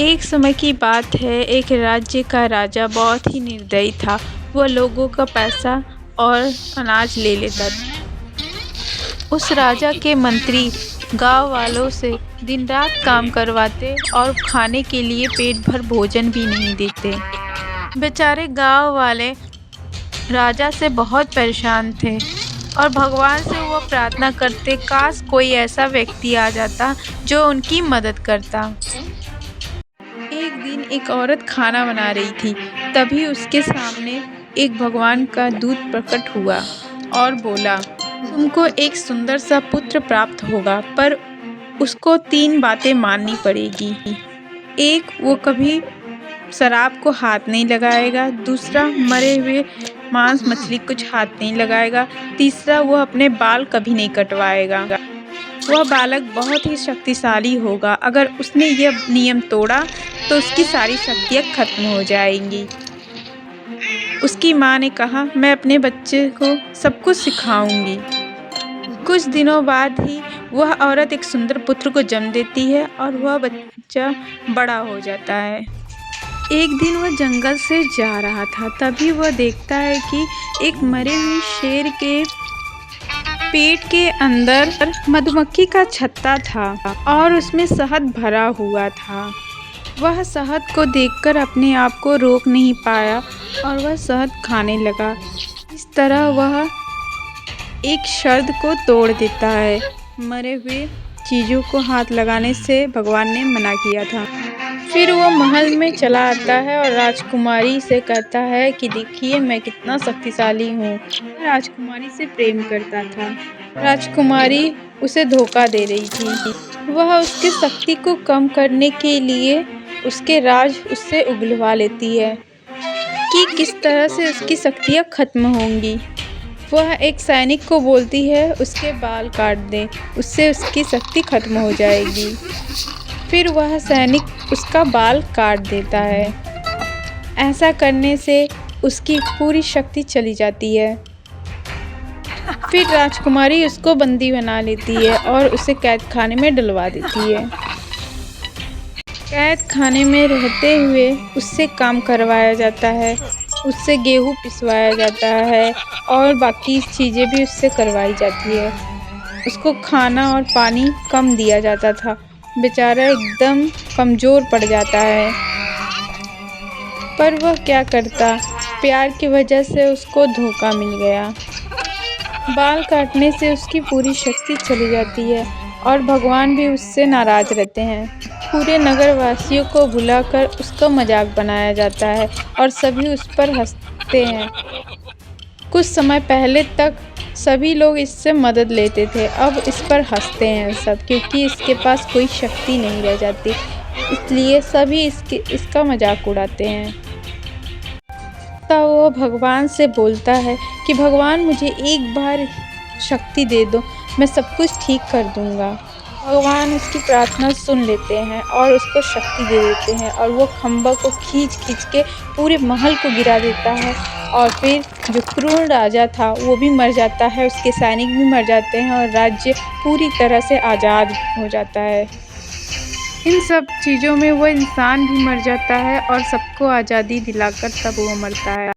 एक समय की बात है, एक राज्य का राजा बहुत ही निर्दयी था। वह लोगों का पैसा और अनाज ले लेता था। उस राजा के मंत्री गांव वालों से दिन रात काम करवाते और खाने के लिए पेट भर भोजन भी नहीं देते। बेचारे गांव वाले राजा से बहुत परेशान थे और भगवान से वो प्रार्थना करते, काश कोई ऐसा व्यक्ति आ जाता जो उनकी मदद करता। एक दिन एक औरत खाना बना रही थी। तभी उसके सामने एक भगवान का दूत प्रकट हुआ और बोला, तुमको एक सुंदर सा पुत्र प्राप्त होगा, पर उसको 3 बातें माननी पड़ेगी। एक, वो कभी शराब को हाथ नहीं लगाएगा। दूसरा, मरे हुए मांस मछली कुछ हाथ नहीं लगाएगा। तीसरा, वो अपने बाल कभी नहीं कटवाएगा। वह बालक बहुत ही शक्तिशाली होगा। अगर उसने यह नियम तोड़ा तो उसकी सारी शक्तियाँ खत्म हो जाएंगी। उसकी माँ ने कहा, मैं अपने बच्चे को सब कुछ सिखाऊंगी। कुछ दिनों बाद ही वह औरत एक सुंदर पुत्र को जन्म देती है और वह बच्चा बड़ा हो जाता है। एक दिन वह जंगल से जा रहा था। तभी वह देखता है कि एक मरे हुए शेर के पेट के अंदर मधुमक्खी का छत्ता था और उसमें शहद भरा हुआ था। वह शहद को देखकर अपने आप को रोक नहीं पाया और वह शहद खाने लगा। इस तरह वह एक शर्त को तोड़ देता है। मरे हुए चीज़ों को हाथ लगाने से भगवान ने मना किया था। फिर वो महल में चला आता है और राजकुमारी से कहता है कि देखिए, मैं कितना शक्तिशाली हूँ। राजकुमारी से प्रेम करता था। राजकुमारी उसे धोखा दे रही थी। वह उसकी शक्ति को कम करने के लिए उसके राज उससे उगलवा लेती है कि किस तरह से उसकी शक्तियाँ खत्म होंगी। वह एक सैनिक को बोलती है उसके बाल काट दे, उससे उसकी शक्ति खत्म हो जाएगी। फिर वह सैनिक उसका बाल काट देता है। ऐसा करने से उसकी पूरी शक्ति चली जाती है। फिर राजकुमारी उसको बंदी बना लेती है और उसे कैद खाने में डलवा देती है। कैद खाने में रहते हुए उससे काम करवाया जाता है। उससे गेहूँ पिसवाया जाता है और बाकी चीज़ें भी उससे करवाई जाती है। उसको खाना और पानी कम दिया जाता था। बेचारा एकदम कमज़ोर पड़ जाता है। पर वह क्या करता, प्यार की वजह से उसको धोखा मिल गया। बाल काटने से उसकी पूरी शक्ति चली जाती है और भगवान भी उससे नाराज़ रहते हैं। पूरे नगर वासियों को बुलाकर उसका मजाक बनाया जाता है और सभी उस पर हंसते हैं। कुछ समय पहले तक सभी लोग इससे मदद लेते थे, अब इस पर हंसते हैं सब, क्योंकि इसके पास कोई शक्ति नहीं रह जाती। इसलिए सभी इसका मजाक उड़ाते हैं। तब वो भगवान से बोलता है कि भगवान, मुझे एक बार शक्ति दे दो, मैं सब कुछ ठीक कर दूंगा। भगवान उसकी प्रार्थना सुन लेते हैं और उसको शक्ति दे देते हैं और वो खंबा को खींच के पूरे महल को गिरा देता है। और फिर जो क्रूर राजा था वो भी मर जाता है, उसके सैनिक भी मर जाते हैं और राज्य पूरी तरह से आज़ाद हो जाता है। इन सब चीज़ों में वो इंसान भी मर जाता है और सबको आज़ादी दिलाकर तब वो मरता है।